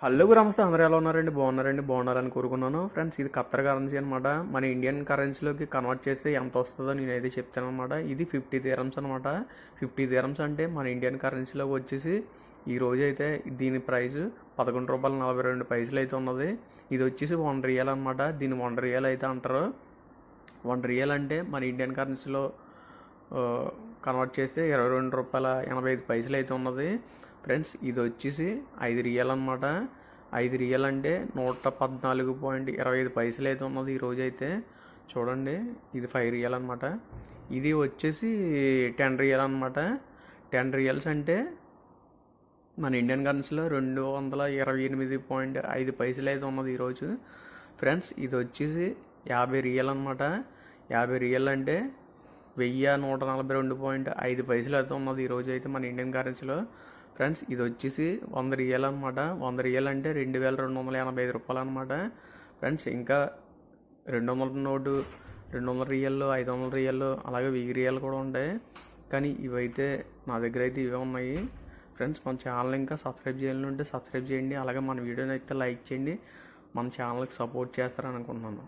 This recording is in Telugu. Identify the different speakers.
Speaker 1: హలో నమస్తే, అందరూ ఎలా ఉన్నారండి? బాగున్నారని కోరుకున్నాను. ఫ్రెండ్స్, ఇది ఖత్తర్ కరెన్సీ అనమాట. మన ఇండియన్ కరెన్సీలోకి కన్వర్ట్ చేస్తే ఎంత వస్తుందో నేనైతే చెప్తాను అనమాట. ఇది 50 dirhams అనమాట. 50 dirhams అంటే మన ఇండియన్ కరెన్సీలోకి వచ్చేసి ఈ రోజు అయితే దీని ప్రైస్ ₹11.42 అయితే ఉన్నది. ఇది వచ్చేసి 1 రియల్ అనమాట. దీన్ని 1 రియల్ అయితే అంటారు. 1 రియల్ అంటే మన ఇండియన్ కరెన్సీలో కన్వర్ట్ చేస్తే ₹22.85 అయితే ఉన్నది. ఫ్రెండ్స్, ఇది వచ్చేసి 5 రియల్ అనమాట. 5 రియల్ అంటే 114.25 అయితే ఉన్నది ఈరోజు అయితే. చూడండి, ఇది 5 రియల్ అనమాట. ఇది వచ్చేసి 10 రియల్ అనమాట. 10 రియల్స్ అంటే మన ఇండియన్ కరెన్సీలో 228.5 అయితే ఉన్నది ఈరోజు. ఫ్రెండ్స్, ఇది వచ్చేసి 50 రియల్ అనమాట. 50 రియల్ అంటే 1142.5 అయితే ఉన్నది ఈరోజు అయితే మన ఇండియన్ కరెన్సీలో. ఫ్రెండ్స్, ఇది వచ్చేసి 100 రియల్ అనమాట. 100 రియల్ అంటే ₹2285 అనమాట. ఫ్రెండ్స్, ఇంకా 200 నోటు, 200 రియల్, 500 రియల్, అలాగే 1000 రియల్ కూడా ఉంటాయి. కానీ ఇవైతే నా దగ్గర అయితే ఇవే ఉన్నాయి. ఫ్రెండ్స్, మన ఛానల్ ఇంకా సబ్స్క్రైబ్ చేయాలంటే సబ్స్క్రైబ్ చేయండి. అలాగే మన వీడియోని అయితే లైక్ చేయండి. మన ఛానల్కి సపోర్ట్ చేస్తారని అనుకుంటున్నాను.